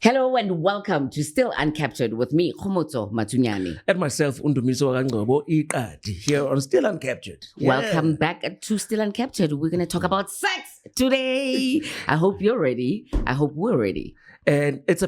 Hello and welcome to Still Uncaptured with me, Kgomotso Matsunyane. And myself, Ndumiso Ngcobo, here on Still Uncaptured. Yeah. Welcome back to Still Uncaptured. We're going to talk about sex today. I hope you're ready. I hope we're ready. And it's a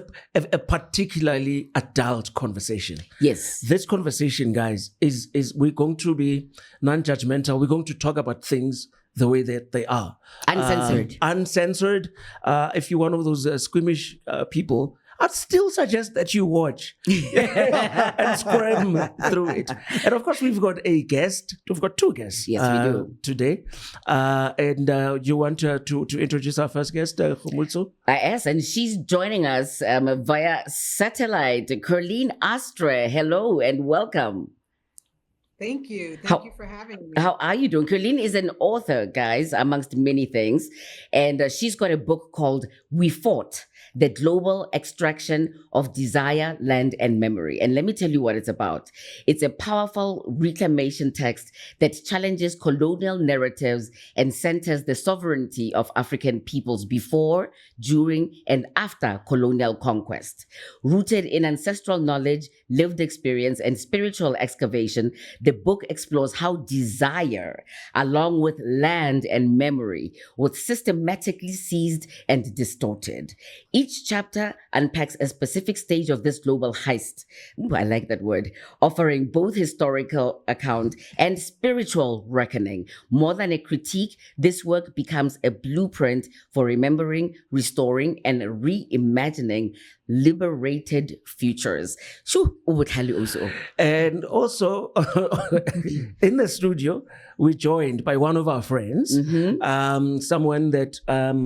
particularly adult conversation. Yes. This conversation, guys, is we're going to be non-judgmental. We're going to talk about things the way that they are. Uncensored. Uncensored. If you're one of those squeamish people, I'd still suggest that you watch and squirm through it. And of course, we've got a guest. We've got two guests. Yes, we do. Today. And you want to introduce our first guest, Kgomotso? Yes, and she's joining us via satellite. Kerline Astre, hello and welcome. Thank you. Thank you for having me. How are you doing? Kerline is an author, guys, amongst many things. And she's got a book called We Fought, The Global Extraction of Desire, Land, and Memory. And let me tell you what it's about. It's a powerful reclamation text that challenges colonial narratives and centers the sovereignty of African peoples before, during, and after colonial conquest. Rooted in ancestral knowledge, lived experience, and spiritual excavation, the book explores how desire, along with land and memory, was systematically seized and distorted. Each chapter unpacks a specific stage of this global heist. Ooh, I like that word. Offering both historical account and spiritual reckoning. More than a critique, this work becomes a blueprint for remembering, restoring, and reimagining liberated futures. And also, in the studio, we're joined by one of our friends, someone that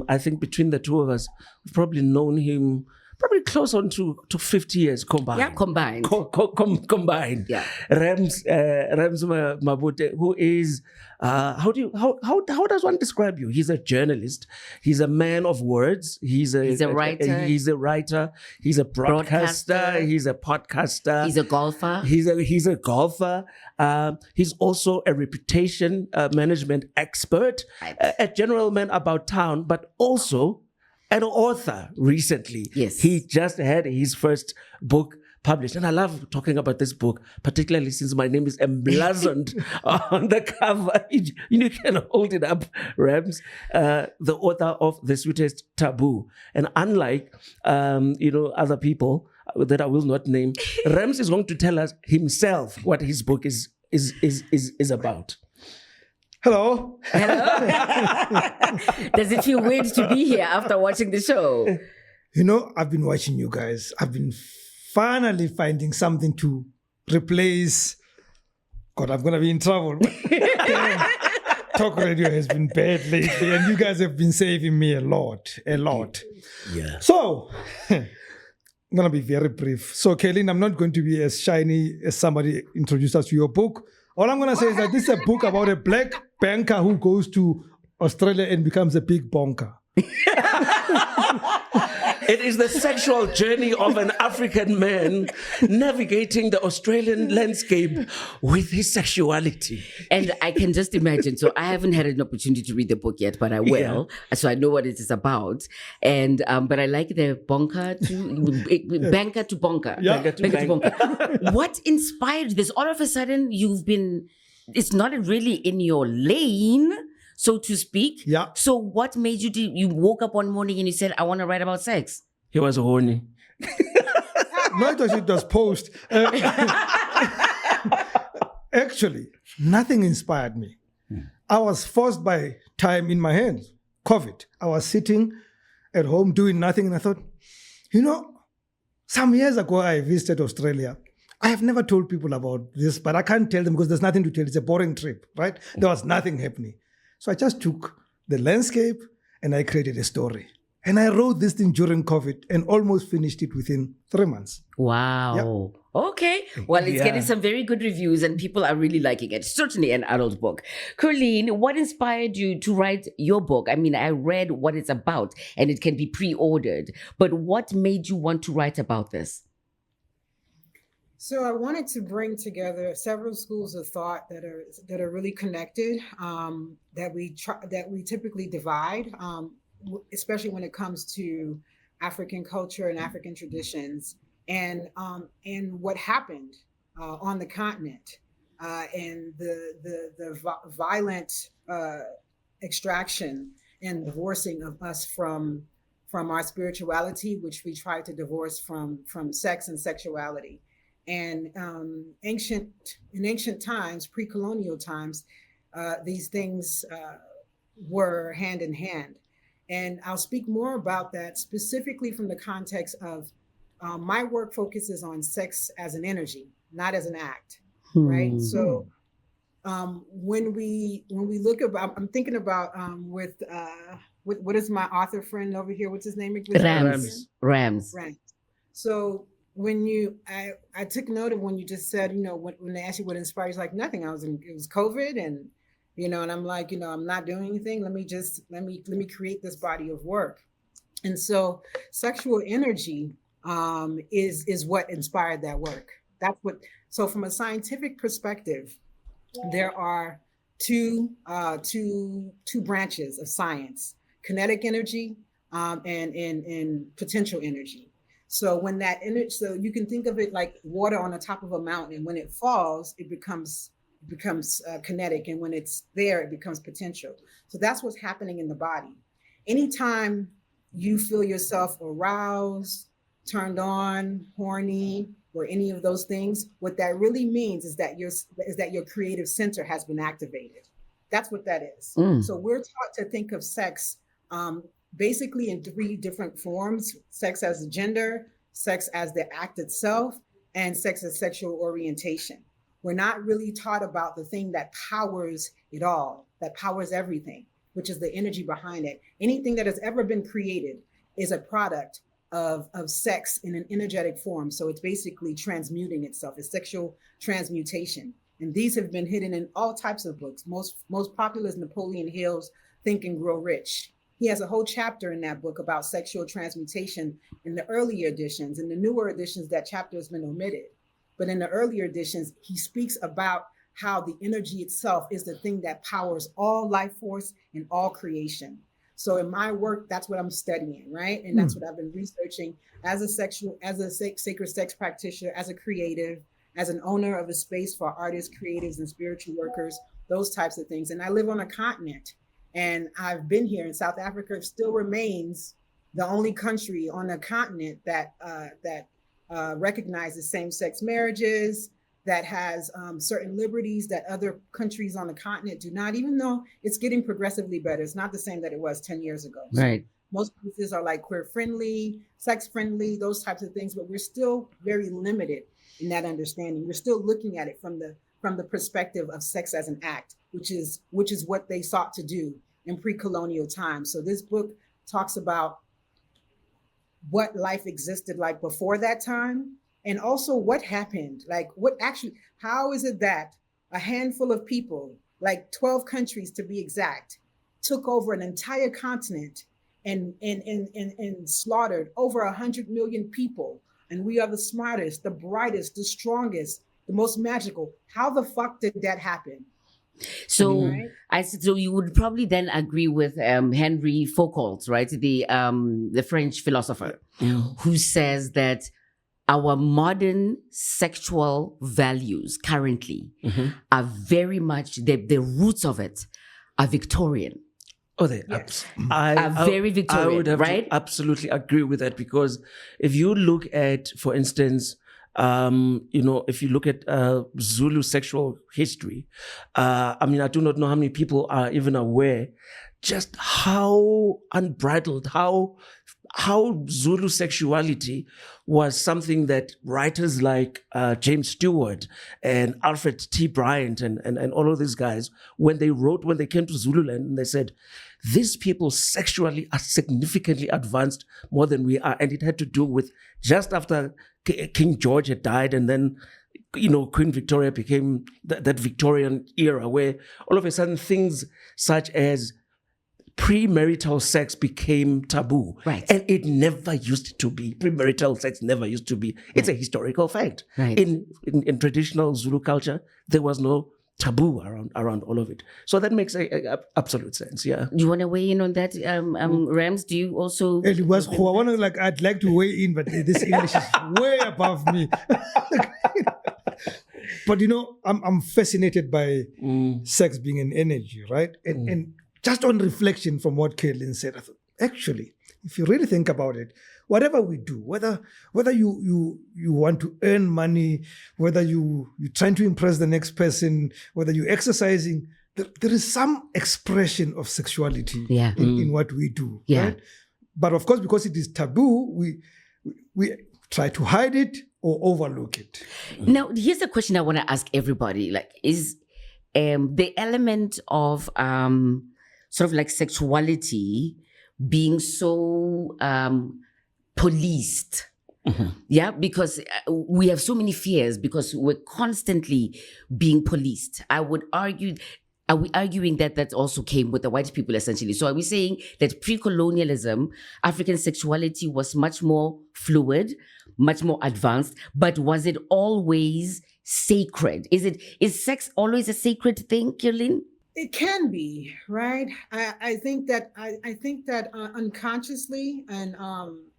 I think between the two of us, we've probably known him probably close on to 50 years combined. Yeah, combined. Combined. Yeah. Rams Mabote, who is how does one describe you? He's a journalist. He's a man of words. He's a writer. He's a writer. He's a broadcaster. He's a podcaster. He's a golfer. He's a golfer. He's also a reputation management expert, a general man about town, but also an author recently. Yes. He just had his first book published. And I love talking about this book, particularly since my name is emblazoned on the cover. You can hold it up, Rams. The author of The Sweetest Taboo. And unlike, other people that I will not name, Rams is going to tell us himself what his book is about. Hello. Does it feel weird to be here after watching the show? I've been watching you guys. I've been finally finding something to replace. God, I'm going to be in trouble. Talk radio has been bad lately, and you guys have been saving me a lot. Yeah. So, I'm going to be very brief. So, Kerline, I'm not going to be as shiny as somebody introduced us to your book. All I'm going to say is that this is a book about a black banker who goes to Australia and becomes a big bonker. It is the sexual journey of an African man navigating the Australian landscape with his sexuality. And I can just imagine. So I haven't had an opportunity to read the book yet, but I will. Yeah. So I know what it is about. And but I like the banker to bonker. Yeah. Banker to bonker. What inspired this? All of a sudden, it's not really in your lane, so to speak. Yeah. So what made you woke up one morning and you said, I want to write about sex? He was horny. No, it was post. Actually, nothing inspired me. I was forced by time in my hands. COVID. I was sitting at home doing nothing and I thought, some years ago I visited Australia. I have never told people about this, but I can't tell them because there's nothing to tell. It's a boring trip, right? There was nothing happening. So I just took the landscape and I created a story. And I wrote this thing during COVID and almost finished it within 3 months. Wow. Yep. Okay. Well, it's getting some very good reviews and people are really liking it. Certainly an adult book. Kerline, what inspired you to write your book? I mean, I read what it's about and it can be pre-ordered. But what made you want to write about this? So I wanted to bring together several schools of thought that are really connected, that we typically divide, especially when it comes to African culture and African traditions, and what happened on the continent, and the violent extraction and divorcing of us from our spirituality, which we tried to divorce from sex and sexuality. And in ancient times, pre-colonial times, these things were hand in hand. And I'll speak more about that specifically from the context of my work focuses on sex as an energy, not as an act, right? So when we look about, I'm thinking about with what is my author friend over here? What's his name? Rams. So when I took note of when you just said, when they asked you what inspires, like nothing. It was COVID, and and I'm like, I'm not doing anything. Let me create this body of work. And so sexual energy is what inspired that work. So from a scientific perspective, there are two branches of science: kinetic energy and potential energy. So when that energy, so you can think of it like water on the top of a mountain, and when it falls, it becomes kinetic, and when it's there, it becomes potential. So that's what's happening in the body. Anytime you feel yourself aroused, turned on, horny, or any of those things, what that really means is that your creative center has been activated. That's what that is. So we're taught to think of sex basically in three different forms: sex as a gender, sex as the act itself, and sex as sexual orientation. We're not really taught about the thing that powers it all, that powers everything, which is the energy behind it. Anything that has ever been created is a product of sex in an energetic form. So it's basically transmuting itself. It's sexual transmutation. And these have been hidden in all types of books. Most popular is Napoleon Hill's Think and Grow Rich. He has a whole chapter in that book about sexual transmutation in the earlier editions. In the newer editions, that chapter has been omitted. But in the earlier editions, he speaks about how the energy itself is the thing that powers all life force and all creation. So in my work, that's what I'm studying, right? And that's what I've been researching as a sacred sex practitioner, as a creative, as an owner of a space for artists, creatives, and spiritual workers, those types of things. And I live on a continent. And I've been here in South Africa. It still remains the only country on the continent that recognizes same-sex marriages, that has certain liberties that other countries on the continent do not, even though it's getting progressively better. It's not the same that it was 10 years ago. Right. So most places are like queer-friendly, sex-friendly, those types of things, but we're still very limited in that understanding. We're still looking at it from the perspective of sex as an act, which is what they sought to do in pre-colonial times. So this book talks about what life existed like before that time, and also what happened, like how is it that a handful of people, like 12 countries to be exact, took over an entire continent and slaughtered over 100 million people, and we are the smartest, the brightest, the strongest, the most magical. How the fuck did that happen? So so you would probably then agree with Henry Foucault, right? The French philosopher, who says that our modern sexual values currently are very much, the roots of it are Victorian. Oh, they are very Victorian, I would have right? to absolutely agree with that, because if you look at, for instance, if you look at Zulu sexual history, I do not know how many people are even aware just how unbridled, how Zulu sexuality was something that writers like James Stewart and Alfred T. Bryant and all of these guys, when they came to Zululand, and they said, these people sexually are significantly advanced more than we are. And it had to do with just after King George had died, and then Queen Victoria became that Victorian era where all of a sudden things such as premarital sex became taboo. Right. And it never used to be. Premarital sex never used to be. It's a historical fact. Right. In traditional Zulu culture, there was no taboo around all of it. So that makes absolute sense. Yeah. Do you want to weigh in on that, Rams? Do you also? It was I'd like to weigh in, but this English is way above me. But I'm fascinated by sex being an energy, right? And just on reflection from what Kerline said, I thought, actually, if you really think about it, whatever we do, whether you want to earn money, whether you're trying to impress the next person, whether you're exercising, there is some expression of sexuality in what we do. Yeah. Right? But of course, because it is taboo, we try to hide it or overlook it. Now, here's a question I want to ask everybody: like, is the element of sort of like sexuality being so policed? Yeah, because we have so many fears because we're constantly being policed. I would argue. Are we arguing that also came with the white people essentially? So are we saying that pre-colonialism, African sexuality was much more fluid, much more advanced, but was it always sacred? Is sex always a sacred thing, Kerline? It can be, right? I think that unconsciously, and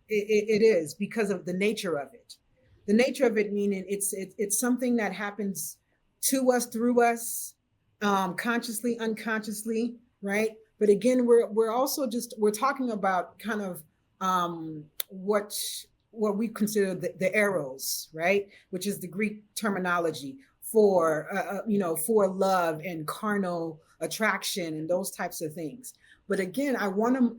it is because of the nature of it. The nature of it meaning it's something that happens to us, through us, consciously, unconsciously, right? But again, we're also we're talking about kind of what we consider the eros, right? Which is the Greek terminology for love and carnal attraction and those types of things. But again, I want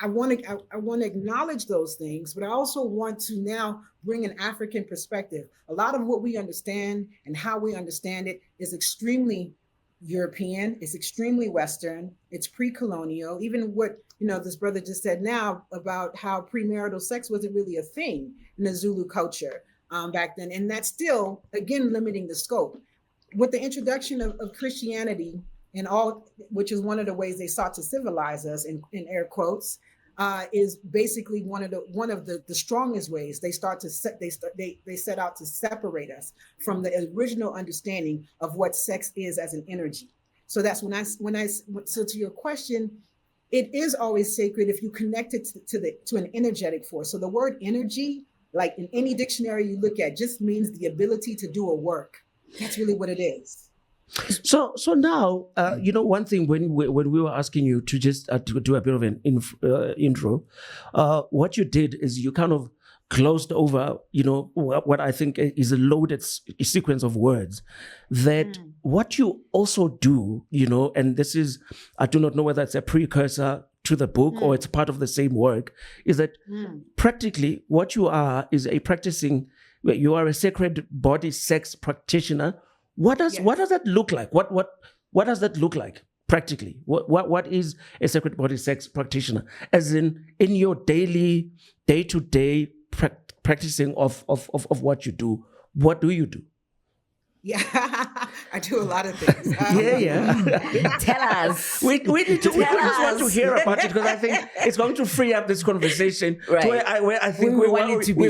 to acknowledge those things, but I also want to now bring an African perspective. A lot of what we understand and how we understand it is extremely European, it's extremely Western, it's pre-colonial. Even what this brother just said now about how premarital sex wasn't really a thing in the Zulu culture back then, and that's still again limiting the scope. With the introduction of Christianity and all, which is one of the ways they sought to civilize us, in air quotes, is basically one of the strongest ways they set out to separate us from the original understanding of what sex is as an energy. So that's so to your question, it is always sacred if you connect it to an energetic force. So the word energy, like in any dictionary you look at, just means the ability to do a work. That's really what it is. So now, one thing when we were asking you to just to do a bit of an intro, what you did is you kind of closed over, what I think is a loaded sequence of words that what you also do, and this is, I do not know whether it's a precursor to the book or it's part of the same work, is that practically what you are is you are a sacred body sex practitioner. What does that look like? What does that look like practically? What is a sacred body sex practitioner? As in your day-to-day practicing of what you do, what do you do? Yeah, I do a lot of things. Tell us. We just want to hear about it because I think it's going to free up this conversation to where I think we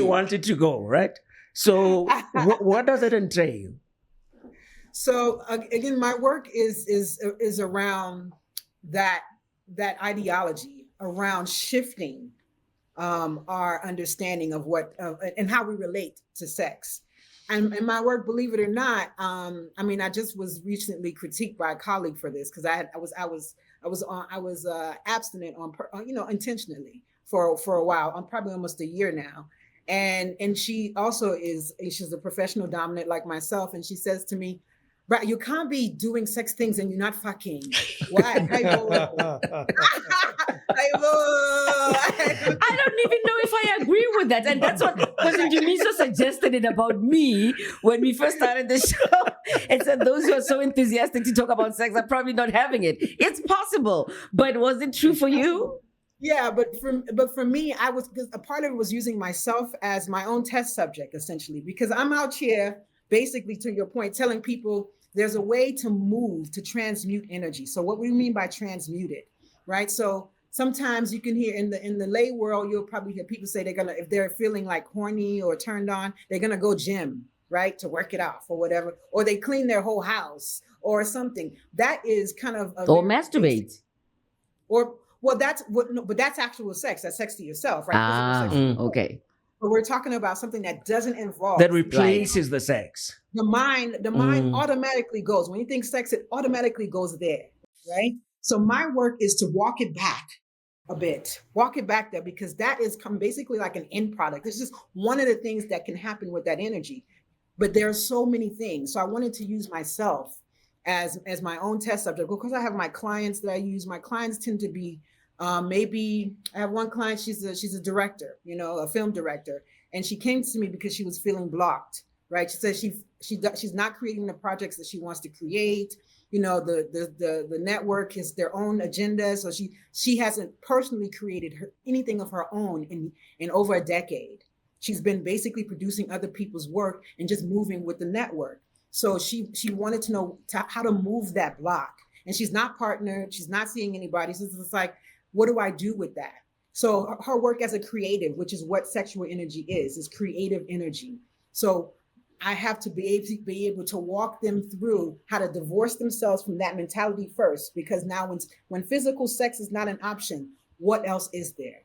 want it to go, right? So what does it entail? So again, my work is around that ideology, around shifting our understanding of what and how we relate to sex. And my work, believe it or not, I just was recently critiqued by a colleague for this because I was abstinent intentionally for a while. I'm probably almost a year now. And she also she's a professional dominant like myself. And she says to me, "Right, you can't be doing sex things and you're not fucking." Why? I don't even know if I agree with that. And that's what Ndumiso suggested it about me when we first started the show. And said those who are so enthusiastic to talk about sex are probably not having it. It's possible. But was it true for you? Yeah, but for me, a part of it was using myself as my own test subject, essentially, because I'm out here basically, to your point, telling people there's a way to move, to transmute energy. So what we mean by transmute it, right? So sometimes you can hear in the lay world, you'll probably hear people say if they're feeling like horny or turned on, they're gonna go gym, right? To work it off or whatever, or they clean their whole house or something. That is kind of Or masturbate. Or well, that's what. No, but that's actual sex. That's sex to yourself, right? Physical sex. Okay. But we're talking about something that doesn't involve That replaces the sex. the mind. The mind automatically goes when you think sex. It automatically goes there, right? So my work is to walk it back a bit, walk it back there, because that is basically like an end product. It's just one of the things that can happen with that energy. But there are so many things. So I wanted to use myself as my own test subject, because I have my clients that I use. My clients tend to be maybe I have one client, she's a director, a film director. And she came to me because she was feeling blocked, right? She said she's not creating the projects that she wants to create. The network has their own agenda. So she hasn't personally created anything of her own in over a decade. She's been basically producing other people's work and just moving with the network. So she wanted to know how to move that block. And she's not partnered. She's not seeing anybody. So it's like, what do I do with that? So her work as a creative, which is what sexual energy is creative energy. So I have to be able to walk them through how to divorce themselves from that mentality first, because now when physical sex is not an option, what else is there,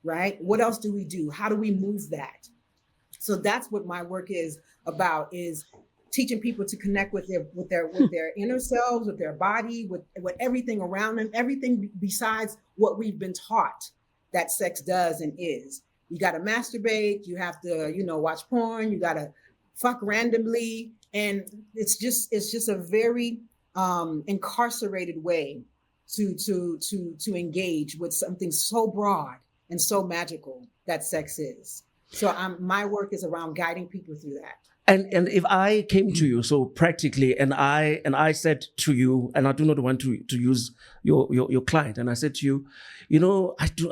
right? What else do we do? How do we move that? So that's what my work is about, is teaching people to connect with their inner selves, with their body, with everything around them, everything besides what we've been taught that sex does and is. You got to masturbate, you have to, watch porn, you got to fuck randomly. And it's just a very incarcerated way to engage with something so broad and so magical that sex is. So my work is around guiding people through that. And if I came to you, so practically, and I said to you, and I do not want to use your client, and I said to you,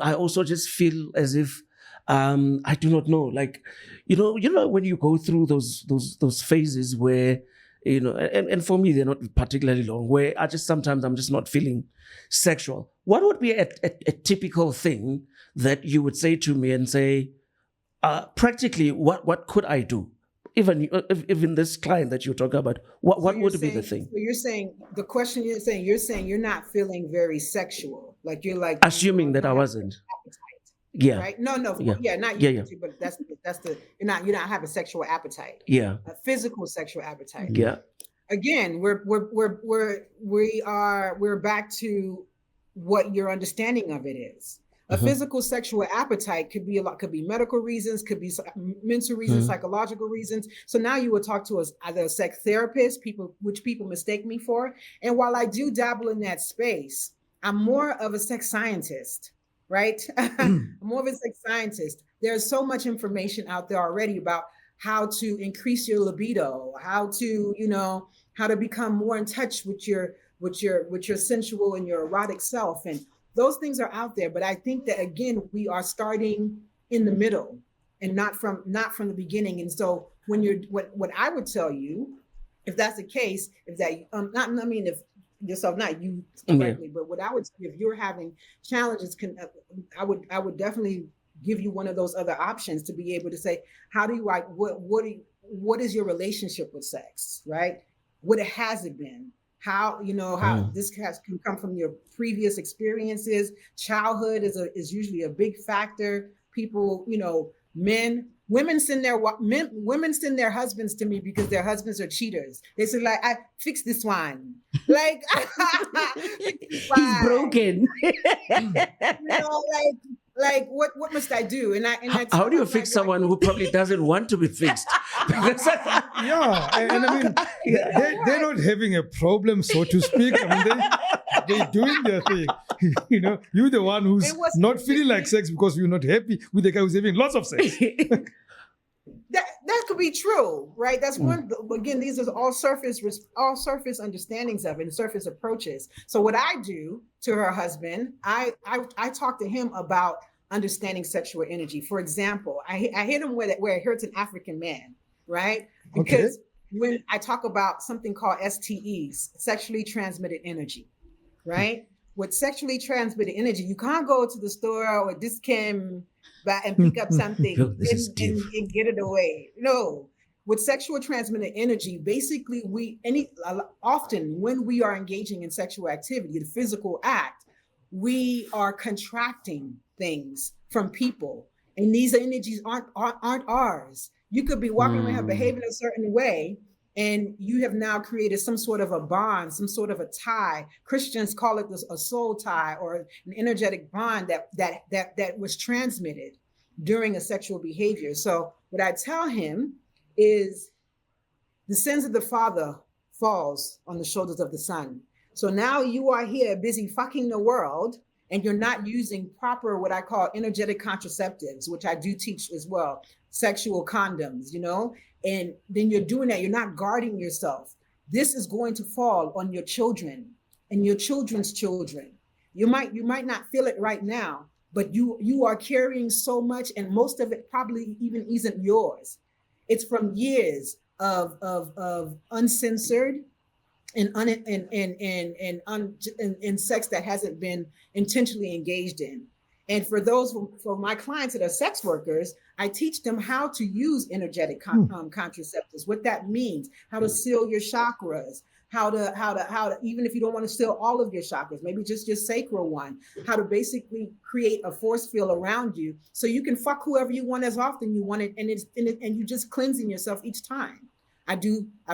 I also just feel as if I do not know, like, when you go through those phases where, and for me they're not particularly long, where sometimes I'm just not feeling sexual. What would be a typical thing that you would say to me and say, practically, what could I do? Even this client that you're talking about, what would be the thing? So you're saying, the question you're saying you're not feeling very sexual, like you're like assuming that I wasn't. Appetite, yeah. Right. No. Yeah. Not you. Yeah. But that's you're not having sexual appetite. Yeah. A physical sexual appetite. Yeah. Again, we're back to what your understanding of it is. A physical sexual appetite could be medical reasons, could be mental reasons, psychological reasons. So now you would talk to either a sex therapist, which people mistake me for. And while I do dabble in that space, I'm more of a sex scientist, right? I'm more of a sex scientist. There's so much information out there already about how to increase your libido, how to become more in touch with your sensual and your erotic self. And those things are out there, but I think that, again, we are starting in the middle and not from the beginning. And so what I would tell you, if that's the case, if yourself, not you directly, but what I would say, if you're having challenges, I would definitely give you one of those other options to be able to say, what is your relationship with sex, right? What has it been? How this can come from your previous experiences. Childhood is usually a big factor. People, women send their husbands to me because their husbands are cheaters. They say, like, I fix this one. Like, he's broken. Like what must I do? And how do you fix someone who probably doesn't want to be fixed? Yeah, and I mean, they're not having a problem, so to speak. I mean, they're doing their thing. You're the one who's not feeling like sex because you're not happy with the guy who's having lots of sex. That could be true, right? That's one. Again, these are all surface understandings of it and surface approaches. So what I do to her husband, I talk to him about understanding sexual energy. For example, I hit him where it hurts an African man, right? Because when I talk about something called STEs, sexually transmitted energy, right? With sexually transmitted energy, you can't go to the store or Discam and pick up something and get it away. No, with sexual transmitted energy, basically often when we are engaging in sexual activity, the physical act, we are contracting things from people, and these energies aren't ours. You could be walking around behaving a certain way, and you have now created some sort of a bond, some sort of a tie. Christians call it a soul tie, or an energetic bond that was transmitted during a sexual behavior. So what I tell him is the sins of the father falls on the shoulders of the son. So now you are here busy fucking the world, and you're not using proper, what I call energetic contraceptives, which I do teach as well, sexual condoms, and then you're doing that. You're not guarding yourself. This is going to fall on your children and your children's children. You might not feel it right now, but you are carrying so much, and most of it probably even isn't yours. It's from years of uncensored and sex that hasn't been intentionally engaged in. And for my clients that are sex workers, I teach them how to use energetic contraceptives, what that means, how to seal your chakras, how to, even if you don't want to seal all of your chakras, maybe just your sacral one, how to basically create a force field around you so you can fuck whoever you want as often you want it, and you just cleansing yourself each time. I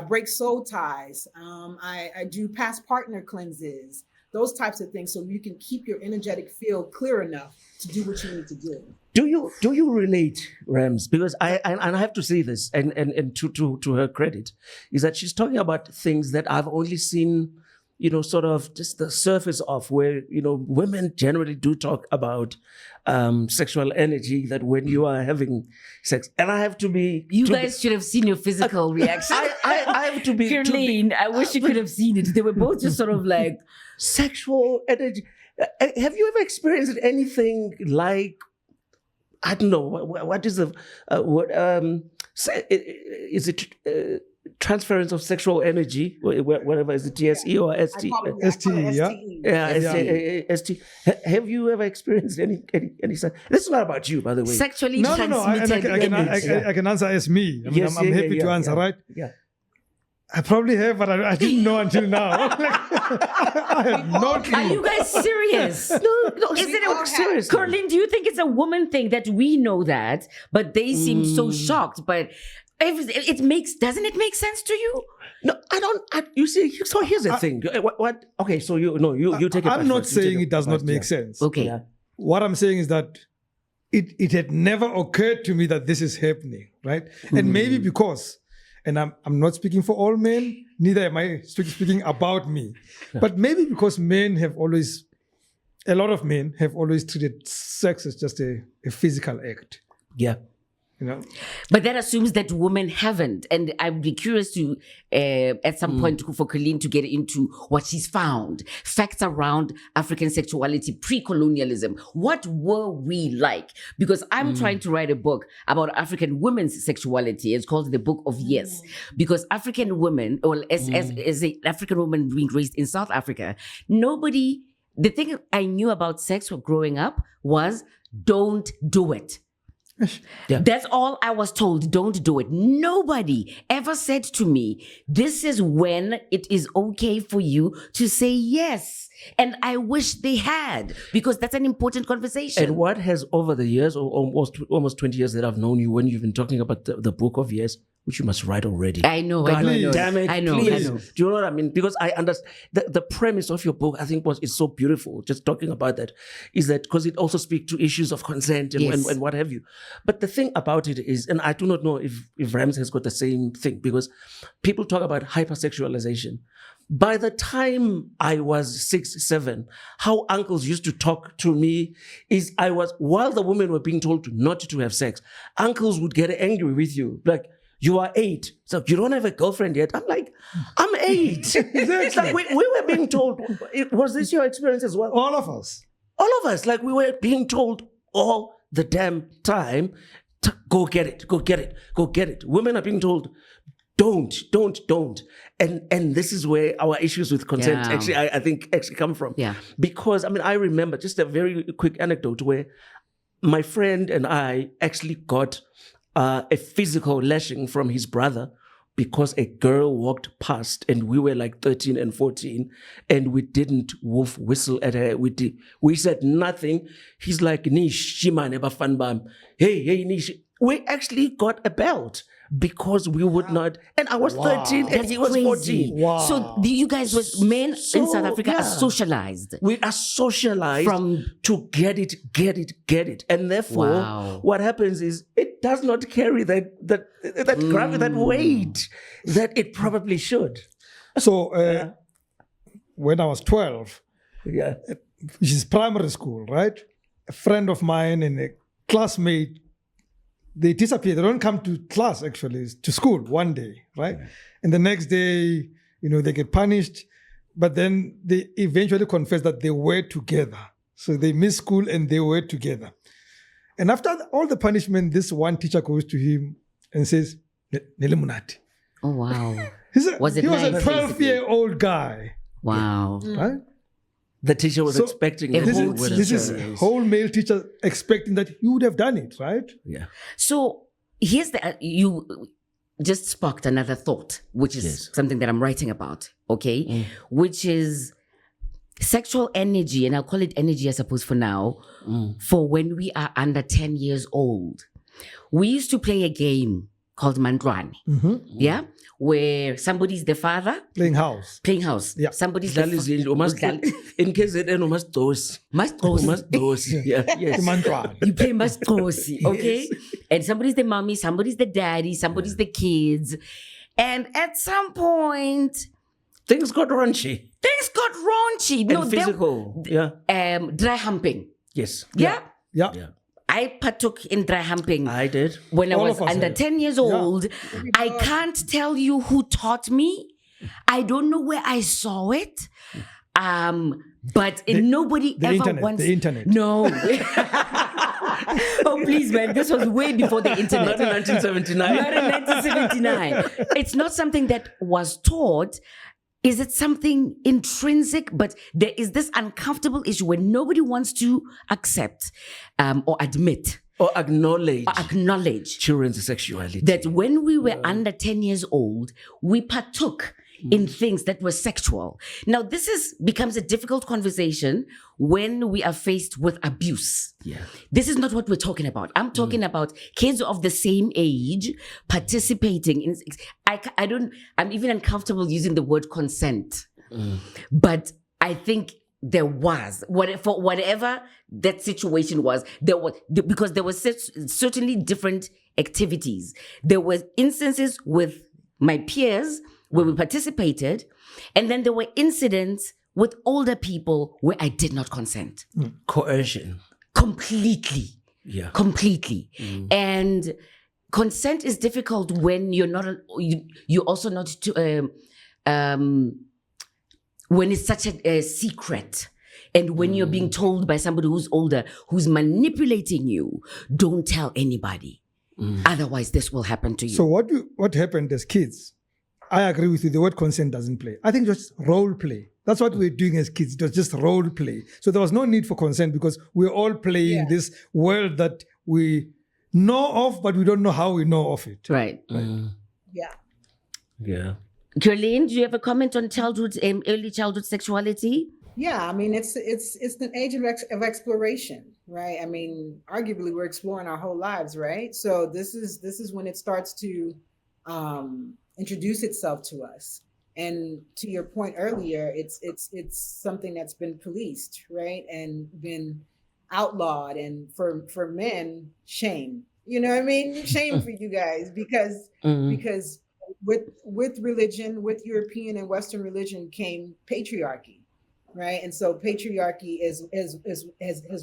break soul ties. I do past partner cleanses, those types of things, so you can keep your energetic field clear enough to do what you need to do. Do you relate, Rams? Because I have to say this, and to her credit, is that she's talking about things that I've only seen, sort of just the surface of, where women generally do talk about sexual energy, that when you are having sex, and I have to be. You guys should have seen your physical reaction. I have to be. Kerline, I wish you could have seen it. They were both just sort of like sexual energy. Have you ever experienced anything like? I don't know what is is it transference of sexual energy, whatever is it, TSE or ST? STE, yeah. ST. Have you ever experienced any? This is not about you, by the way. Sexually No. transmitted energy. I can answer as me. I'm happy to answer, right? Yeah. I probably have, but I didn't know until now. I had no clue. Are you guys serious? No, is it serious? Kerline, do you think it's a woman thing that we know that, but they seem so shocked? But doesn't it make sense to you? No, I don't. You see, so here's the thing. What? Okay, so you take it. I'm not saying it does not make sense. Okay. Yeah. What I'm saying is that it had never occurred to me that this is happening, right? And maybe because. And I'm not speaking for all men, neither am I speaking about me. But maybe because a lot of men have always treated sex as just a physical act. Yeah. But that assumes that women haven't. And I'd be curious to, at some point, for Kerline to get into what she's found. Facts around African sexuality, pre-colonialism. What were we like? Because I'm trying to write a book about African women's sexuality. It's called The Book of Yes. Because African women, or as an African woman being raised in South Africa, the thing I knew about sex growing up was, don't do it. Yeah. That's all I was told. Don't do it. Nobody ever said to me, this is when it is okay for you to say yes. And I wish they had, because that's an important conversation. And what has, over the years, or almost 20 years that I've known you, when you've been talking about the Book of Yes, which you must write already. I know. Damn it. I know. Please. Do you know what I mean? Because I understand the premise of your book, I think is so beautiful. Just talking about that is that because it also speaks to issues of consent and what have you. But the thing about it is, and I do not know if Rams has got the same thing, because people talk about hypersexualization. By the time I was 6, 7, how uncles used to talk to me is while the women were being told not to have sex, uncles would get angry with you. Like, you are 8, so you don't have a girlfriend yet. I'm like, I'm 8. Exactly. It's like we were being told. Was this your experience as well? All of us. Like we were being told all the damn time, go get it. Women are being told, don't. And this is where our issues with consent actually, I think, come from. Yeah. Because, I remember just a very quick anecdote where my friend and I actually got a physical lashing from his brother because a girl walked past and we were like 13 and 14 and we didn't whistle at her. We said nothing. He's like, Nish, shimane bafan bam. Hey, Nish. We actually got a belt because we would not. And I was 13 and he was crazy. 14. Wow. So you guys was men in So, South Africa yeah. are socialized. We are socialized to get it. And therefore, Wow. what happens is it does not carry that gravity, that weight that it probably should. So when I was 12, Yeah. which is primary school, right? A friend of mine and a classmate, they disappear. They don't come to class, actually, to school one day, right? And the next day, they get punished. But then they eventually confess that they were together. So they missed school and they were together. And after all the punishment, this one teacher goes to him and says, Nelemunati. Oh, wow. Was it he was a nice? 12-year-old guy, Wow. right? The teacher was expecting a it. whole This is a whole male teacher expecting that you would have done it, right? Yeah. So here's you just sparked another thought, which is something that I'm writing about, okay? Which is sexual energy, and I'll call it energy, I suppose, for now, for when we are under 10 years old. We used to play a game called Mandrwane, yeah? Where somebody's the father. Playing house. Yeah. Somebody's the in case it must dose. Must dose. Yeah. Yes. Mandrwane. You play Mastrosi, okay? And somebody's the mommy, somebody's the daddy, somebody's the kids. And at some point, Things got raunchy. No, And physical. dry humping. Yes. Yeah? Yeah. I partook in dry humping I did. when I All was of us under have. 10 years old. I can't tell you who taught me. I don't know where I saw it. But nobody the ever internet, once. the internet. No. Oh, please, man. This was way before the internet. Not in 1979. Not in 1979. It's not something that was taught. Is it something intrinsic? But there is this uncomfortable issue where nobody wants to accept or admit Or acknowledge children's sexuality. that when we were under 10 years old, we partook in things that were sexual. Now, this becomes a difficult conversation when we are faced with abuse. Yeah. This is not what we're talking about. I'm talking about kids of the same age participating in. I'm even uncomfortable using the word consent. But I think there was, for whatever that situation was, because there were certainly different activities. There were instances with my peers where we participated, and then there were incidents with older people where I did not consent. Coercion. Completely. Yeah. Completely. And consent is difficult when you're not, you're also not, when it's such a secret. And when you're being told by somebody who's older, who's manipulating you, don't tell anybody. Otherwise, this will happen to you. So what happened as kids? I agree with you. The word consent doesn't play. I think just role play. That's what we're doing as kids. It was just role play. So there was no need for consent because we're all playing this world that we know of, but we don't know how we know of it. Right. Yeah. Kerline, do you have a comment on early childhood sexuality? Yeah, I mean, it's an age of exploration, right? I mean, arguably we're exploring our whole lives, right? So this is when it starts to introduce itself to us. And to your point earlier, it's something that's been policed, right? And been outlawed, and for men, shame. You know what I mean? Shame for you guys because with religion, with European and Western religion came patriarchy, right? And so patriarchy is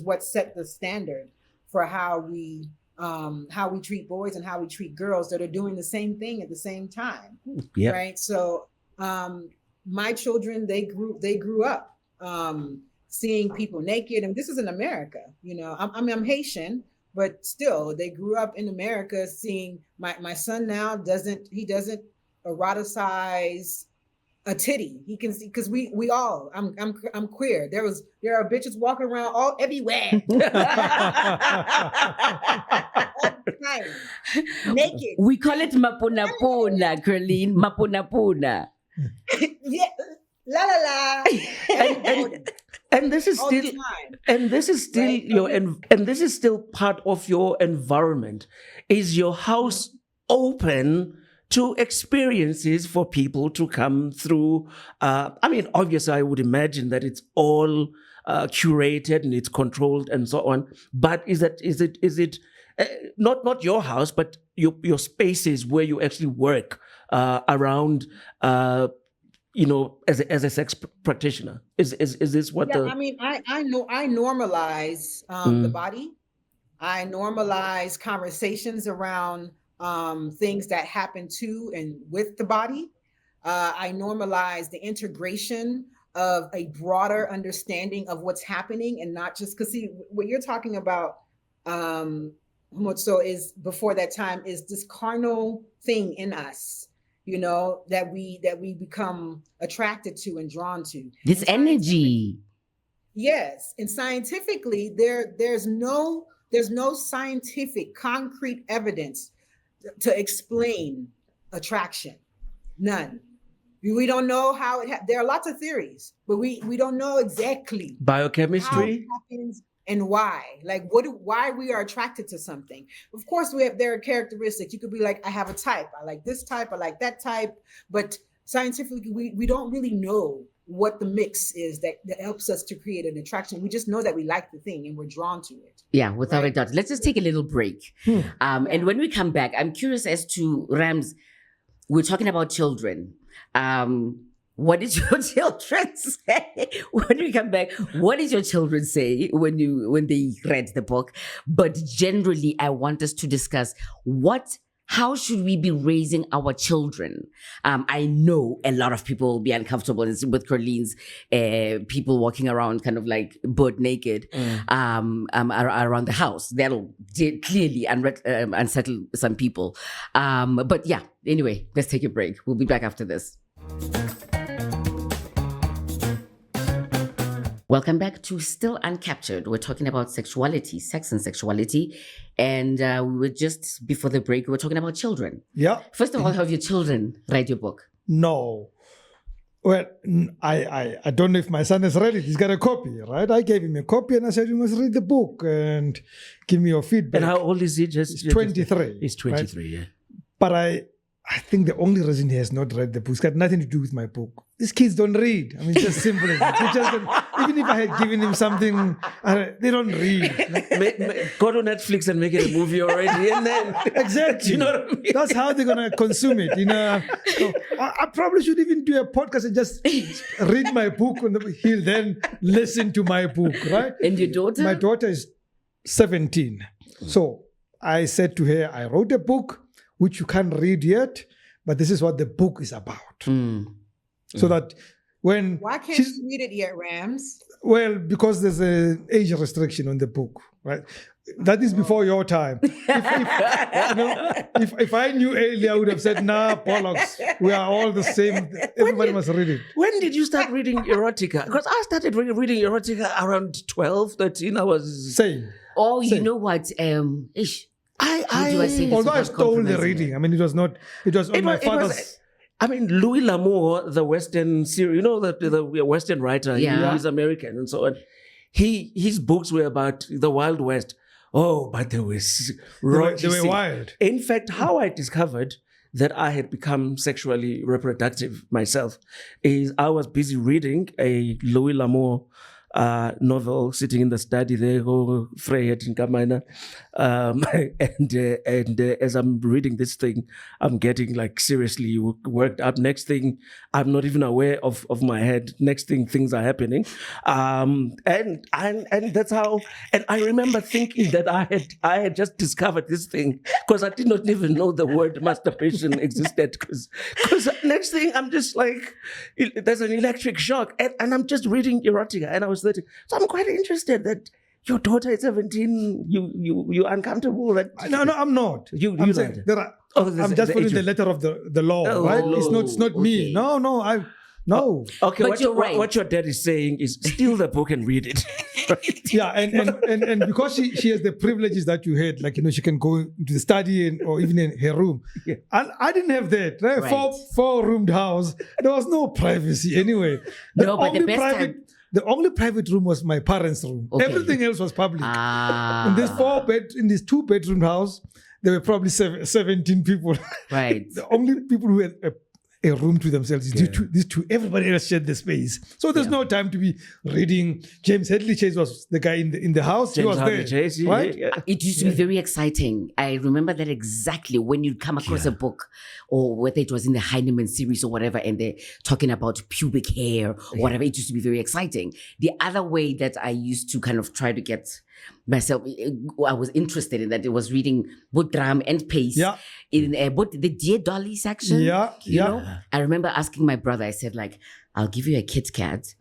what set the standard for how we treat boys and how we treat girls that are doing the same thing at the same time. Yeah. Right. So my children, they grew up seeing people naked, and this is in America. You know, I'm Haitian, but still they grew up in America seeing my son now doesn't eroticize a titty. He can see, because we all, I'm queer. There are bitches walking around everywhere. Naked. We call it mapunapuna, Kerline. Mapunapuna. Yeah. La la la. And this is All still the time. and this is still Right. and this is still part of your environment. Is your house open to experiences for people to come through? I mean, obviously, I would imagine that it's all curated and it's controlled and so on. But is it not your house, but your spaces where you actually work around? As a sex practitioner, is this what I mean, I know I normalize the body. I normalize conversations around things that happen to and with the body. I normalize the integration of a broader understanding of what's happening, and not just because, see, what you're talking about, Kgomotso, is before that time is this carnal thing in us, that we become attracted to and drawn to. This energy. Yes, and scientifically, there's no scientific concrete evidence to explain attraction. None. We don't know how there are lots of theories, but we don't know exactly biochemistry how it happens and why. Like why we are attracted to something. Of course, there are characteristics. You could be like, I have a type. I like this type. I like that type. But scientifically, we don't really know what the mix is that helps us to create an attraction. We just know that we like the thing and we're drawn to it. Yeah, without a doubt. Let's just take a little break. And when we come back, I'm curious as to, Rams, we're talking about children. What did your children say when we come back? What did your children say when they read the book? But generally, I want us to discuss how should we be raising our children? I know a lot of people will be uncomfortable with Kerline's people walking around kind of like butt naked around the house. That'll clearly unsettle some people. But yeah, anyway, let's take a break. We'll be back after this. Welcome back to Still Uncaptured. We're talking about sexuality, sex and sexuality. And we were just, before the break, we were talking about children. Yeah. First of all, have your children read your book? No. Well, I don't know if my son has read it. He's got a copy, right? I gave him a copy and I said, you must read the book and give me your feedback. And how old is he? He's 23. He's 23, right? yeah. But I think the only reason he has not read the book, it's got nothing to do with my book. These kids don't read. I mean, it's just simple as that. Even if I had given him something, they don't read. Go to Netflix and make it a movie already, and then exactly. You know what I mean? That's how they're gonna consume it. So I probably should even do a podcast and just read my book, and he'll then listen to my book, right? And your daughter? My daughter is 17. So I said to her, I wrote a book which you can't read yet, but this is what the book is about. So that when... Why can't you read it yet, Rams? Well, because there's an age restriction on the book, right? That is before your time. If I knew earlier, I would have said, nah, bollocks, we are all the same. Everybody must read it. When did you start reading erotica? Because I started reading erotica around 12, 13. I was... Same. Oh, you know what? Although I stole the reading. I mean, it was on my father's... Louis L'Amour, the Western series, the Western writer, he's American and so on. His books were about the Wild West. Oh, but they were wild. In fact, how I discovered that I had become sexually reproductive myself is I was busy reading a Louis L'Amour novel, sitting in the study there, and as I'm reading this thing, I'm getting like seriously worked up. Next thing, I'm not even aware of my head. Next thing, things are happening, and that's how. And I remember thinking that I had just discovered this thing because I did not even know the word masturbation existed. Because next thing, I'm just like, there's an electric shock, and I'm just reading erotica, and I was 30. So I'm quite interested that your daughter is 17. You're uncomfortable that no, I'm not. I'm saying I'm just following the letter of the law, right? Law. It's not me. Okay. No, No. Okay, But you're right. what your dad is saying is steal the book and read it. Yeah, and because she has the privileges that you had, like, she can go into the study or even in her room. Yeah. And I didn't have that. Right? Right. Four-roomed house. There was no privacy anyway. No, but the best time- The only private room was my parents' room. Okay. Everything else was public. Ah. In this 2-bedroom house, there were probably 17 people. Right. The only people who had a room to themselves is these two. Everybody else shared the space. So there's no time to be reading. James Hadley Chase was the guy in the house. He was there. Chase, right? yeah. It used to be very exciting. I remember that exactly when you'd come across a book, or whether it was in the Heinemann series or whatever, and they're talking about pubic hair or whatever. It used to be very exciting. The other way that I used to kind of try to get myself, I was interested in that, it was reading both Drum and Pace in both the Dear Dolly section. Yeah, you know? I remember asking my brother, I said, like, I'll give you a Kit Kat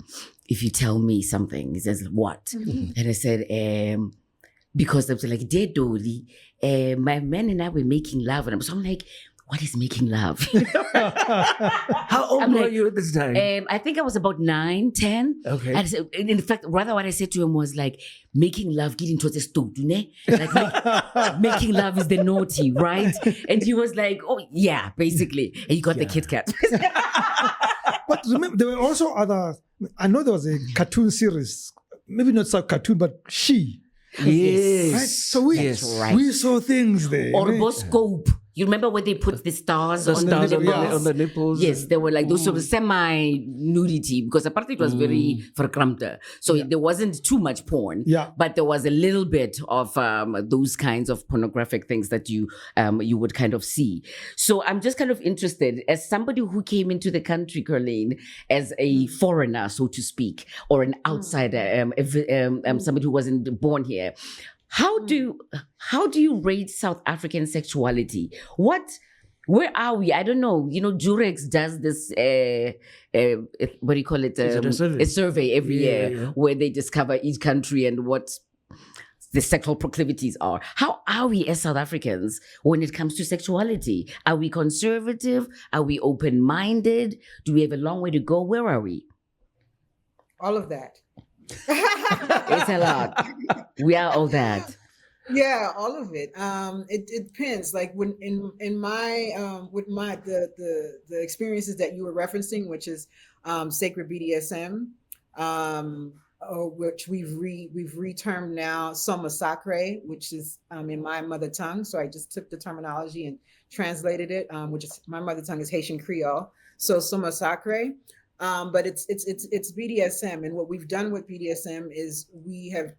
if you tell me something. He says, what? And I said, because I was like, Dear Dolly, my man and I were making love. And I'm like, what is making love? How old were you at this time? I think I was about 9, 10. Okay. And in fact, rather what I said to him was like, making love, getting towards the stove, like making love is the naughty, right? And he was like, oh yeah, basically. And he got the Kit Kat. But remember, there were also other. I know there was a cartoon series, maybe not so cartoon, but She. Yes. Right? So we saw things there. Orboscope. You remember when they put the stars on the stars nipples? on the nipples. Yes, they were like those sort of semi-nudity, because apparently it was very verkramte. So there wasn't too much porn, but there was a little bit of those kinds of pornographic things that you would kind of see. So I'm just kind of interested, as somebody who came into the country, Kerline, as a foreigner, so to speak, or an outsider, somebody who wasn't born here. How do you rate South African sexuality? Where are we? I don't know. Jurex does this, what do you call it? A survey every year where they discover each country and what the sexual proclivities are. How are we as South Africans when it comes to sexuality? Are we conservative? Are we open-minded? Do we have a long way to go? Where are we? All of that. It's a lot. We are all that. Yeah, all of it. It depends. Like when in my with my the experiences that you were referencing, which is sacred BDSM, which we've retermed now Soma Sacre, which is in my mother tongue. So I just took the terminology and translated it, which is my mother tongue is Haitian Creole. So Soma Sacre. But it's BDSM, and what we've done with BDSM is we have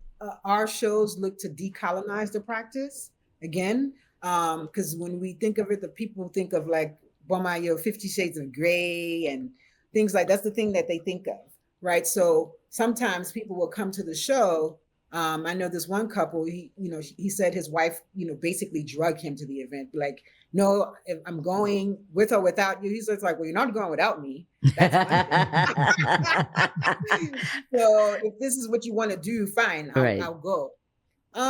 our shows look to decolonize the practice again, because when we think of it, the people think of like Bomayo, 50 Shades of Grey and things like that's the thing that they think of, right? So sometimes people will come to the show. I know this one couple, he said his wife, basically drug him to the event. Like, no, if I'm going with or without you. He's just like, well, you're not going without me. That's so if this is what you want to do, fine, I'll go.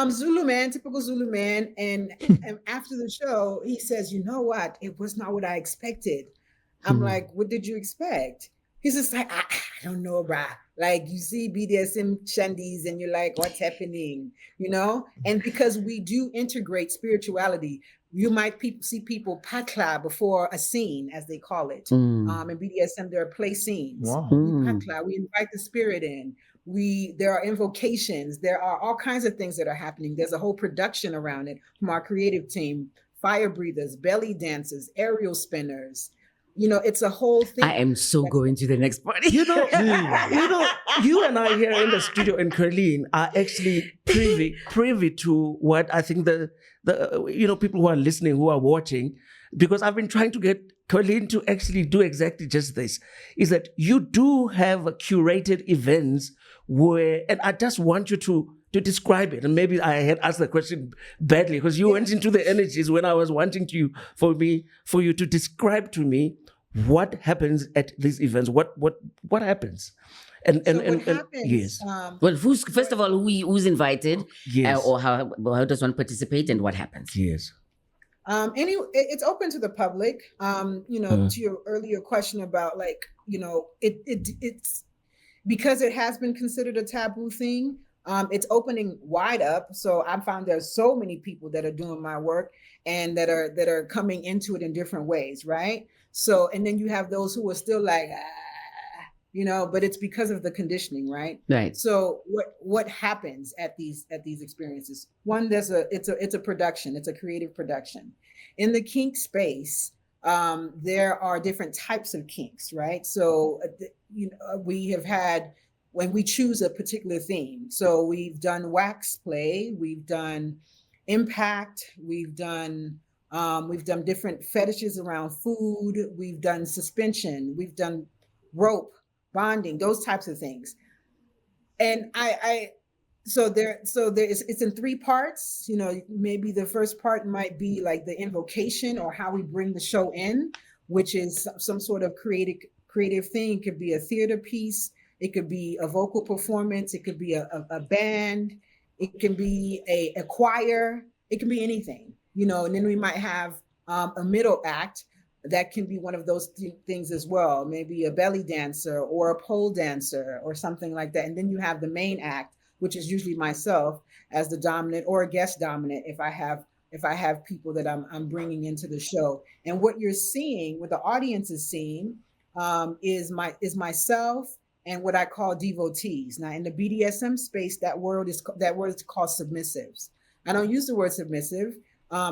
Zulu man, typical Zulu man. And after the show, he says, you know what? It was not what I expected. I'm like, what did you expect? He's just like, I don't know, brah. Like you see BDSM shandies and you're like, what's happening? And because we do integrate spirituality, you might see people pakla before a scene, as they call it. In BDSM, there are play scenes. Wow. We pakla, we invite the spirit in. There are invocations. There are all kinds of things that are happening. There's a whole production around it from our creative team, fire breathers, belly dancers, aerial spinners. It's a whole thing. I am so going to the next party. You and I here in the studio in Kerline are actually privy to what I think the people who are listening, who are watching, because I've been trying to get Kerline to actually do exactly just this, is that you do have curated events where, and I just want you to describe it. And maybe I had asked the question badly because you went into the energies when I was wanting for you to describe to me what happens at these events. What happens? And yes. Well, first of all, who's invited? Yes. Or how does one participate and what happens? Yes. It's open to the public. To your earlier question about like, it's because it has been considered a taboo thing. It's opening wide up. So I found there's so many people that are doing my work and that are coming into it in different ways, right? So, and then you have those who are still like, but it's because of the conditioning, right? Right. So what happens at these experiences? One, it's a production. It's a creative production. In the kink space, there are different types of kinks, right? So we have had, when we choose a particular theme. So we've done wax play, we've done impact, we've done different fetishes around food, we've done suspension, we've done rope, bonding, those types of things. And it's in 3 parts. Maybe the first part might be like the invocation or how we bring the show in, which is some sort of creative thing. It could be a theater piece, it could be a vocal performance, it could be a band, it can be a choir, it can be anything, and then we might have a middle act that can be one of those things as well, maybe a belly dancer or a pole dancer or something like that. And then you have the main act, which is usually myself as the dominant or a guest dominant if I have people that I'm bringing into the show. And what you're seeing, what the audience is seeing, is myself and what I call devotees. Now, in the BDSM space, that word is called submissives. I don't use the word submissive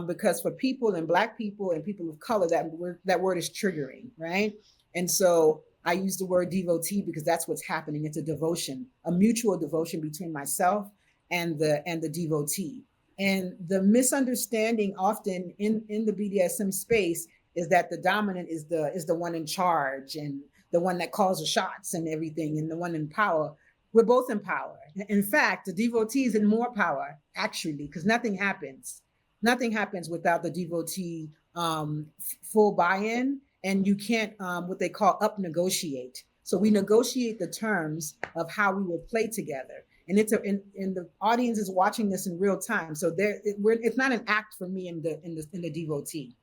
because for people and Black people and people of color, that word is triggering, right? And so I use the word devotee because that's what's happening. It's a devotion, a mutual devotion between myself and the devotee. And the misunderstanding often in the BDSM space is that the dominant is the one in charge and the one that calls the shots and everything, and the one in power. We're both in power. In fact, the devotee is in more power, actually, because nothing happens. Nothing happens without the devotee full buy-in, and you can't what they call up negotiate. So we negotiate the terms of how we will play together, and and the audience is watching this in real time. So it's not an act for me in the devotee,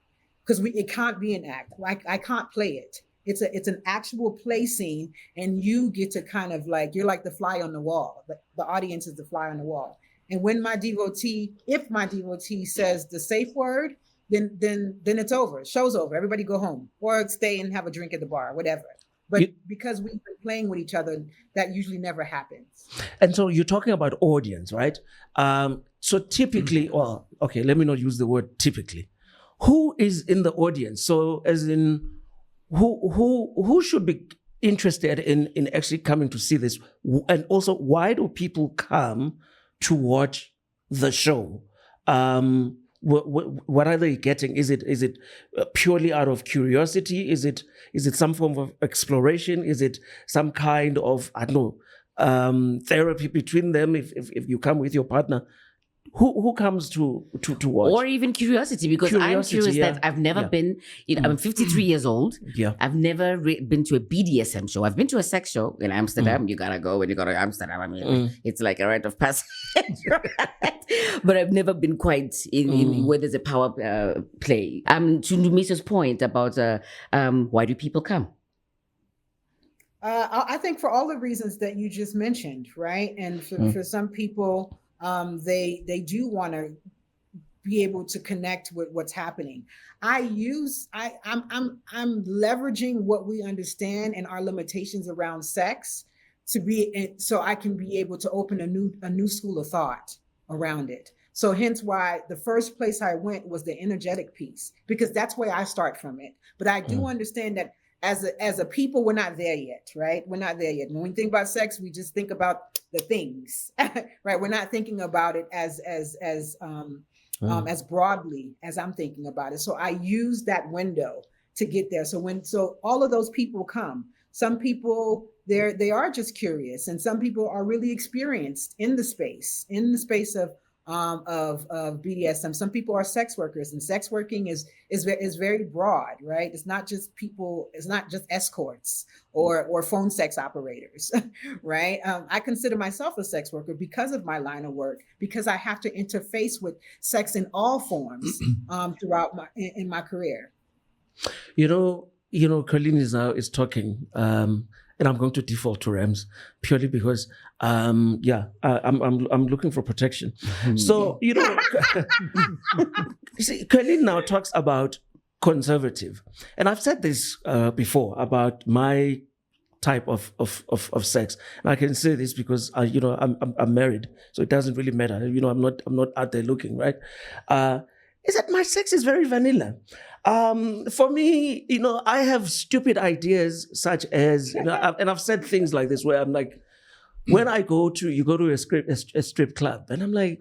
because it can't be an act. I can't play it. It's an actual play scene, and you get to kind of like, you're like the fly on the wall. The audience is the fly on the wall. And when if my devotee says the safe word, then it's over. Show's over. Everybody go home or stay and have a drink at the bar, whatever. But because we've been playing with each other, that usually never happens. And so you're talking about audience, right? So typically, well, okay, let me not use the word typically. Who is in the audience? So as in, who should be interested in actually coming to see this? And also, why do people come to watch the show? What are they getting? Is it purely out of curiosity? Is it some form of exploration? Is it some kind of, I don't know, therapy between them if you come with your partner? Who comes to watch? Or even curiosity, because I'm curious that I've never been, I'm 53 years old. Yeah. I've never been to a BDSM show. I've been to a sex show in Amsterdam. You gotta go when you go to Amsterdam. I mean, it's like a rite of passage, right? But I've never been quite in where there's a power play. To Ndumiso's point about why do people come? I think for all the reasons that you just mentioned, right? And for some people, they do want to be able to connect with what's happening. I'm leveraging what we understand and our limitations around sex so I can be able to open a new school of thought around it. So hence why the first place I went was the energetic piece, because that's where I start from it. But I do understand that as a people, we're not there yet, right? We're not there yet. When we think about sex, we just think about the things, right? We're not thinking about it as broadly as I'm thinking about it. So I use that window to get there. So all of those people come. Some people they are just curious, and some people are really experienced in the space of BDSM. Some people are sex workers, and sex working is very broad, right? It's not just people. It's not just escorts or phone sex operators, right? I consider myself a sex worker because of my line of work, because I have to interface with sex in all forms throughout in my career. Kerline is talking, and I'm going to default to Rams purely because, I'm looking for protection. So, you see, Kerline now talks about conservative, and I've said this before about my type of sex. And I can say this because I'm married, so it doesn't really matter. I'm not out there looking, right. Is that my sex is very vanilla. For me, I have stupid ideas such as, and I've said things like this where I'm like, when you go to a strip club, and I'm like,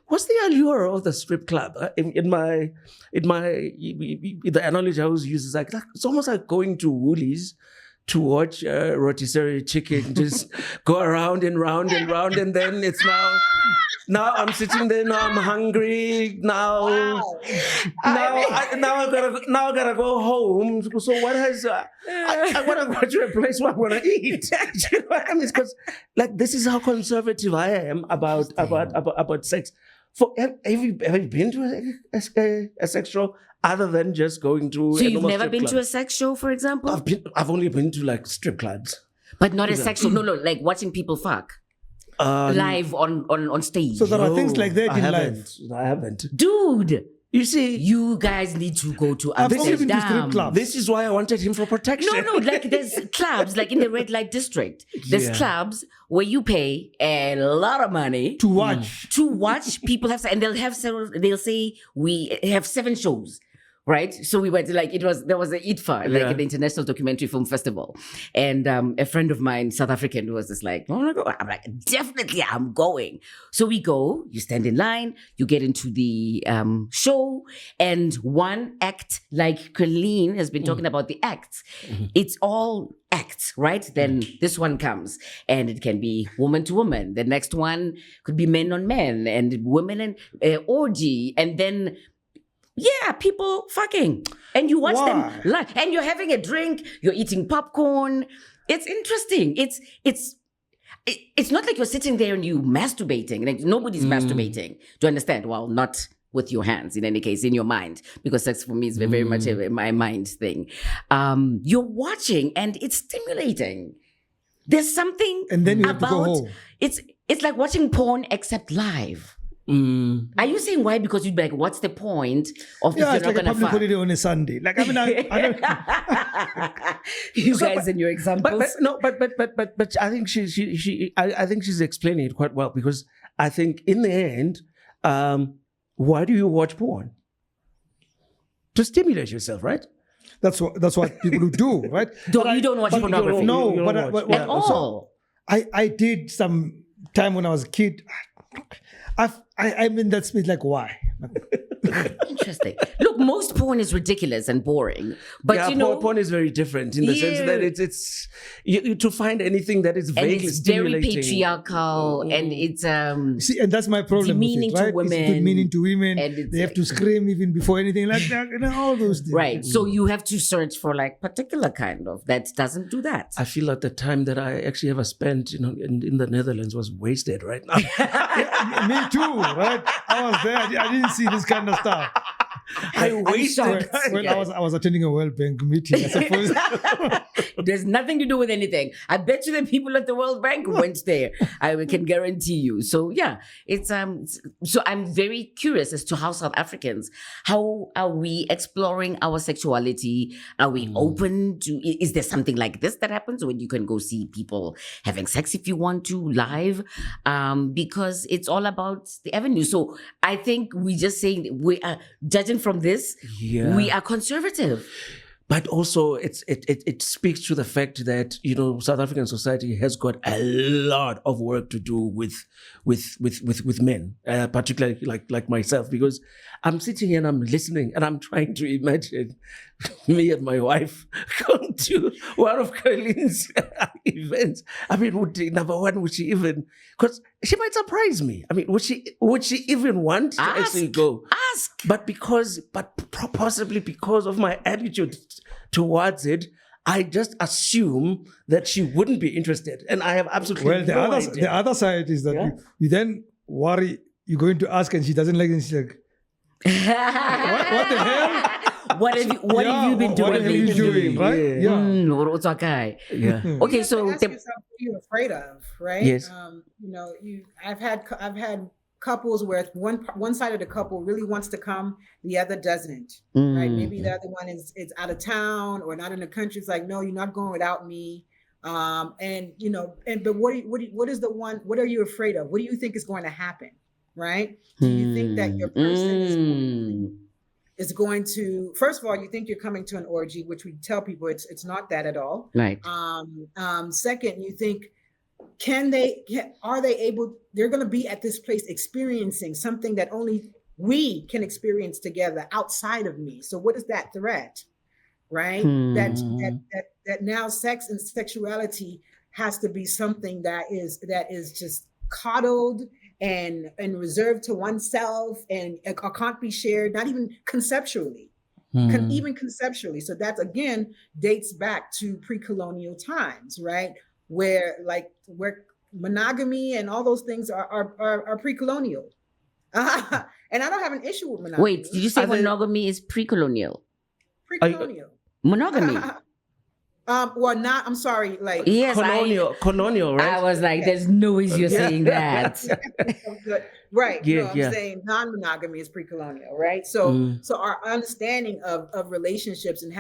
what's the allure of the strip club? The analogy I always use is like it's almost like going to Woolies to watch rotisserie chicken just go around and round and round, and then it's now I'm sitting there. Now I'm hungry. Now I gotta go home. So what has I want to go to a place where I'm gonna eat. You know what I mean? Because like this is how conservative I am about sex. Have you been to a sex show other than just going to? So you've never been to a sex show, for example? I've only been to like strip clubs, but not a sex show. No, like watching people fuck. Live on stage. So there are things like that in life. I haven't. Dude, you see, you guys need to go to Amsterdam. This is why I wanted him for protection. No, like there's clubs, like in the red light district. There's clubs where you pay a lot of money to watch. People have, and they'll say we have 7 shows. Right, so we went there was the ITFA, like the International Documentary Film Festival, and a friend of mine, South African, was just like, "I want to go." I'm like, "Definitely, I'm going." So we go. You stand in line. You get into the show, and one act, like Colleen has been talking about the acts. It's all acts, right? Then this one comes, and it can be woman to woman. The next one could be men on men, and women and orgy, and then. Yeah, people fucking. And you watch them live. And you're having a drink, you're eating popcorn. It's interesting. It's not like you're sitting there and you masturbating. Like nobody's masturbating. Do you understand? Well, not with your hands, in any case, in your mind. Because sex for me is very much my mind thing. You're watching and it's stimulating. There's something and then you have to go home. It's like watching porn except live. Are you saying why? Because you'd be like, what's the point of if you're it's not like a gonna public fuck? holiday on a Sunday. Like I don't. You guys and your examples. But I think I think she's explaining it quite well, because I think in the end, why do you watch porn? To stimulate yourself, right? That's what people do, right? You don't watch pornography. At all. I did some time when I was a kid. I'm in that space. Like, why? Interesting. Look, most porn is ridiculous and boring, but porn is very different in the sense that it's to find anything that is vaguely stimulating. Very patriarchal, and it's see, and that's my problem. Demeaning with it, right? to women. It's demeaning to women. And they have to scream even before anything like that. All those things. Right. So you have to search for like particular kind of that doesn't do that. I feel like the time that I actually ever spent, in the Netherlands was wasted right now. Me too, right? I was there. I didn't see this kind of stuff. I wasted when I was attending a World Bank meeting, I suppose. There's nothing to do with anything. I bet you the people at the World Bank went there. I can guarantee you. So yeah, it's so I'm very curious as to how South Africans, how are we exploring our sexuality? Are we open to? Is there something like this that happens when you can go see people having sex if you want to live? Because it's all about the avenue. So I think we just saying we are judging from this. Yeah. We are conservative. But also, it speaks to the fact that South African society has got a lot of work to do with men, particularly like myself, because I'm sitting here and I'm listening and I'm trying to imagine me and my wife going to one of Kerline's events. I mean, number one, would she even, because she might surprise me. I mean, would she even want to actually go? Ask. But possibly because of my attitude towards it, I just assume that she wouldn't be interested. And I have absolutely no idea. The other side is that you then worry you're going to ask and she doesn't like it. And she's like, what the hell? What have you been doing? What have you been doing, right? Yeah. Okay, so ask yourself what you're afraid of, right? Yes. I've had couples where one side of the couple really wants to come, the other doesn't. Right? Maybe the other one is out of town or not in the country. It's like, no, you're not going without me. But what are you afraid of? What do you think is going to happen? Right? Do you think that your person is going to, first of all, you think you're coming to an orgy, which we tell people it's not that at all. Right. Second, you think, they're going to be at this place experiencing something that only we can experience together outside of me. So what is that threat? Right? That now sex and sexuality has to be something that is just coddled and reserved to oneself and can't be shared, not even conceptually. Even conceptually. So that again dates back to pre-colonial times, right? Where monogamy and all those things are pre-colonial. And I don't have an issue with monogamy. Wait, did you say monogamy is pre-colonial? Pre-colonial. Monogamy. I'm sorry, like yes, colonial, right? I was like, there's no way you're saying that. Right. Yeah, I'm saying non-monogamy is pre-colonial, right? So our understanding of relationships and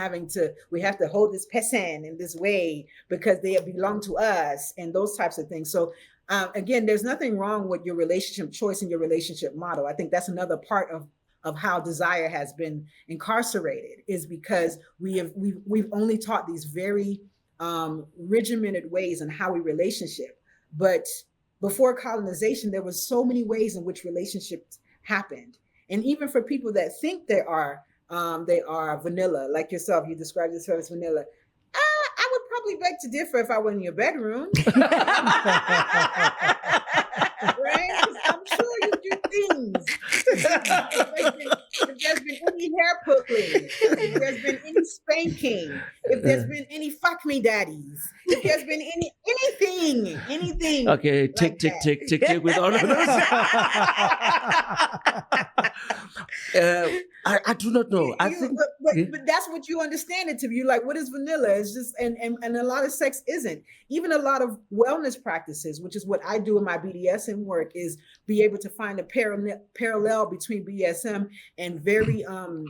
we have to hold this person in this way because they belong to us and those types of things. So again, there's nothing wrong with your relationship choice and your relationship model. I think that's another part of how desire has been incarcerated, is because we've only taught these very regimented ways on how we relationship. But before colonization, there was so many ways in which relationships happened. And even for people that think they are vanilla, like yourself, you described yourself as vanilla. I would probably beg to differ if I were in your bedroom. Right? I'm sure you do things. If there's been any hair pulling, if there's been any spanking, if there's been any fuck me daddies, if there's been anything. Okay, tick with all of those. I do not know. But that's what you understand it to be. You're like, what is vanilla? It's just and a lot of sex isn't. Even a lot of wellness practices, which is what I do in my BDSM work, is be able to find a parallel between BDSM and very and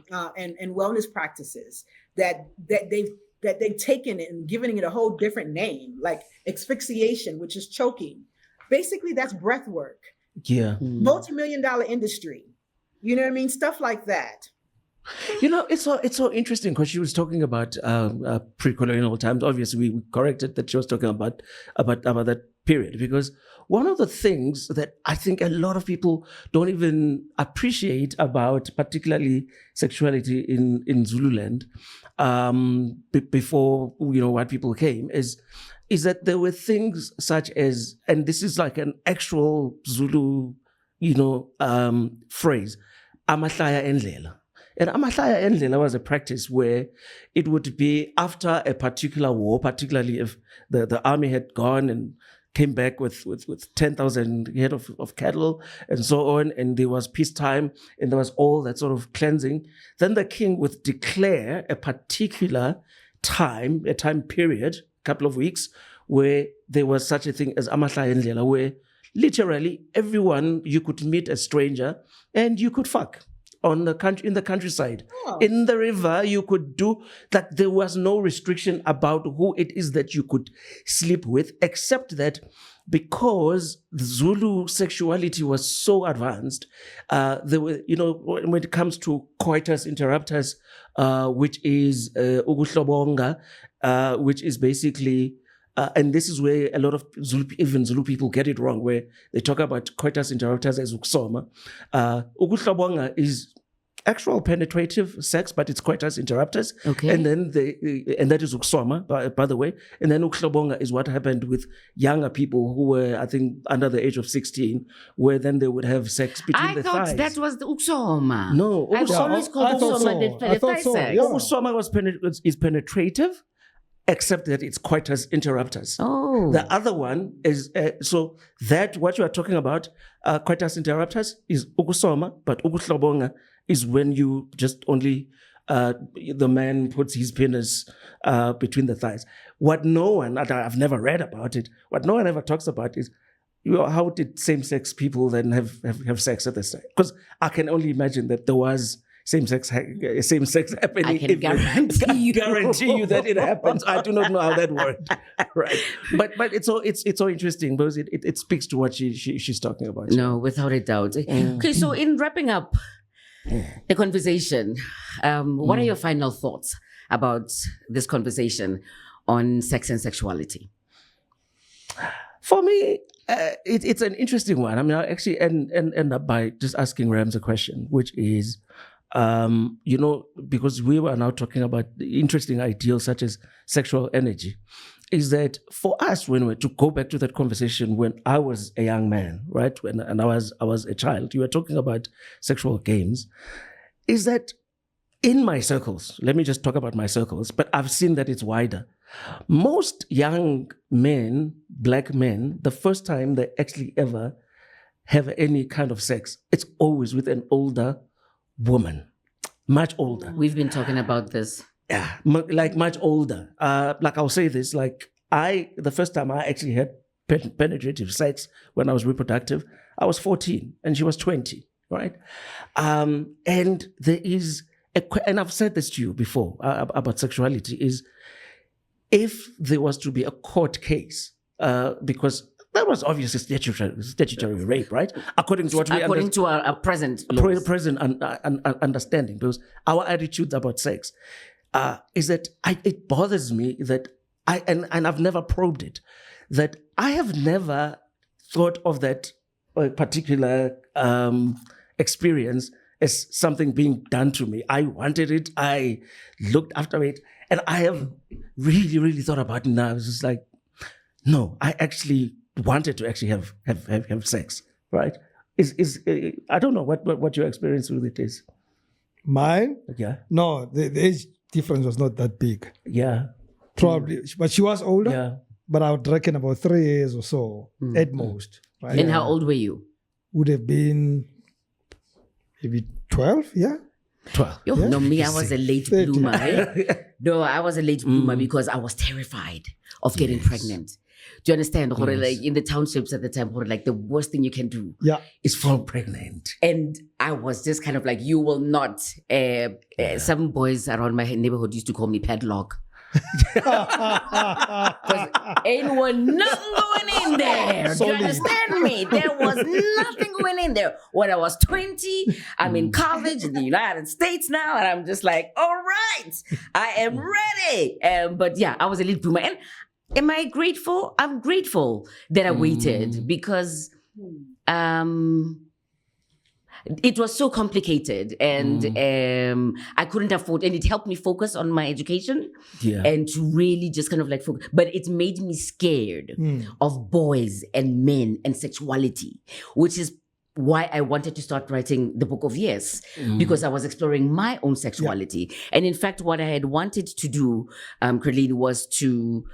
wellness practices that they've taken it and given it a whole different name, like asphyxiation, which is choking. Basically, that's breath work. Yeah. Multi-million-dollar industry. You know what I mean? Stuff like that. You know, it's so interesting because she was talking about pre-colonial times. Obviously, we corrected that she was talking about that period, because one of the things that I think a lot of people don't even appreciate about particularly sexuality in Zululand before white people came is that there were things such as, and this is like an actual Zulu phrase, amahlaya endlela. And amahlaya endlela was a practice where it would be after a particular war, particularly if the army had gone and came back with 10,000 head of cattle and so on, and there was peacetime and there was all that sort of cleansing. Then the king would declare a particular time period, a couple of weeks, where there was such a thing as amahlaya endlela, where literally everyone, you could meet a stranger and you could fuck in the countryside. Oh. In the river, you could do that. There was no restriction about who it is that you could sleep with, except that because the Zulu sexuality was so advanced, there were, when it comes to coitus interruptus, which is ukuhlobonga, which is basically and this is where a lot of Zulu people get it wrong, where they talk about coitus interruptus as ukusoma. Ukuhlobonga is actual penetrative sex, but it's coitus interruptus. Okay. And then and that is ukusoma, by the way. And then ukuhlobonga is what happened with younger people who were, I think, under the age of 16, where then they would have sex between the thighs. I thought that was the ukusoma. No, I've always called I thought ukusoma so. the thigh sex. Yeah. Ukusoma is penetrative, except that it's coitus interruptus. Oh. The other one is, so that what you are talking about, coitus interruptus is ukusoma, but ukuhlobonga is when you just only, the man puts his penis between the thighs. What no one, I've never read about it, what no one ever talks about is, how did same-sex people then have sex at this time? Because I can only imagine that there was same-sex happening. I can guarantee you. That it happens. I do not know how that worked, right? But it's so interesting because it speaks to what she's talking about. No, without a doubt. Okay, so in wrapping up the conversation, what are your final thoughts about this conversation on sex and sexuality? For me, it's an interesting one. I mean, I actually end up by just asking Rams a question, which is, because we were now talking about interesting ideals such as sexual energy, is that for us, when we to go back to that conversation when I was a young man, right, and I was a child, you were talking about sexual games, is that in my circles, let me just talk about my circles, but I've seen that it's wider. Most young men, black men, the first time they actually ever have any kind of sex, it's always with an older woman, much older. We've been talking about this. Yeah, like much older. Like I'll say this, like the first time I actually had penetrative sex when I was reproductive, I was 14 and she was 20, right? And there is, and I've said this to you before about sexuality, is if there was to be a court case, because that was obviously statutory rape, right? According to what we according to our present laws. present understanding, because our attitudes about sex is that it bothers me that and I've never probed it, that I have never thought of that particular experience as something being done to me. I wanted it. I looked after it. And I have really, really thought about it now. I was just like, no, I actually wanted to actually have sex, right? I don't know what your experience with it is. Mine? Yeah. No, the age difference was not that big. Yeah. Probably. But she was older. Yeah. But I would reckon about 3 years or so at most. Right? And how old were you? Would have been maybe 12, yeah? 12. Yo, Yeah. No, me, I was a late 13. bloomer. Eh? No, I was a late bloomer because I was terrified of getting pregnant. Do you understand? Yes. Like in the townships at the time, like the worst thing you can do Yeah. Is fall pregnant. And I was just kind of like, you will not. Some boys around my neighborhood used to call me padlock. Because ain't one nothing going in there. Do you understand me? There was nothing going in there. When I was 20, I'm in college in the United States now, and I'm just like, all right, I am ready. But yeah, I was a late bloomer. And am I grateful? I'm grateful that I waited because it was so complicated and I couldn't afford, and it helped me focus on my education and to really just kind of like focus. But it made me scared of boys and men and sexuality, which is why I wanted to start writing the Book of Yes, because I was exploring my own sexuality. Yeah. And in fact, what I had wanted to do, Kerline, was to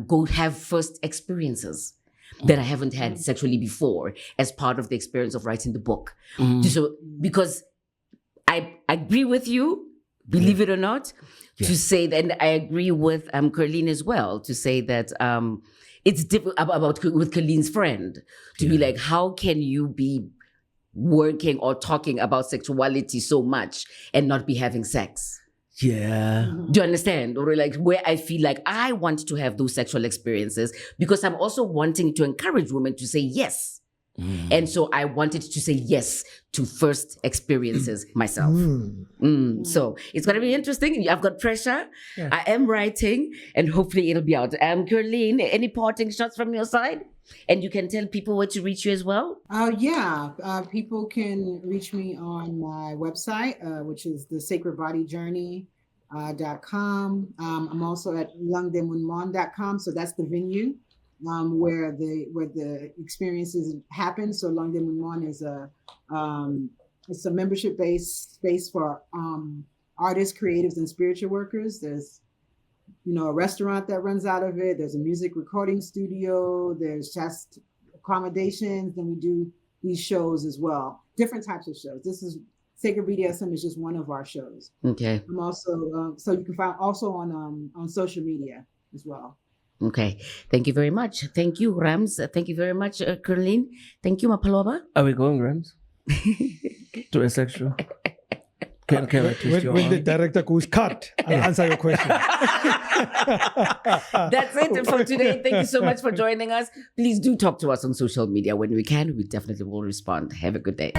go have first experiences that I haven't had sexually before as part of the experience of writing the book. So, because I agree with you, believe it or not, to say that, and I agree with Kerline as well, to say that it's difficult about with Kerline's friend, to be like, how can you be working or talking about sexuality so much and not be having sex? Yeah. Do you understand? Or like where I feel like I want to have those sexual experiences because I'm also wanting to encourage women to say yes. And so I wanted to say yes to first experiences myself. So it's going to be interesting. I've got pressure. Yeah. I am writing and hopefully it'll be out. Kerline, any parting shots from your side? And you can tell people where to reach you as well? People can reach me on my website, which is the sacredbodyjourney.com. I'm also at lungdemunmon.com, so that's the venue where the experiences happen. So Lungdemunmon is it's a membership-based space for artists, creatives, and spiritual workers. There's a restaurant that runs out of it. There's a music recording studio. There's just accommodations. Then we do these shows as well. Different types of shows. This is Sacred BDSM is just one of our shows. Okay. I'm also so you can find also on social media as well. Okay. Thank you very much. Thank you, Rams. Thank you very much, Kerline. Thank you, Mapaloba. Are we going, Rams? To a sexual? Can I twist your When arm? the director goes, cut, I'll answer your question. That's it for today. Thank you so much for joining us. Please do talk to us on social media when we can. We definitely will respond. Have a good day.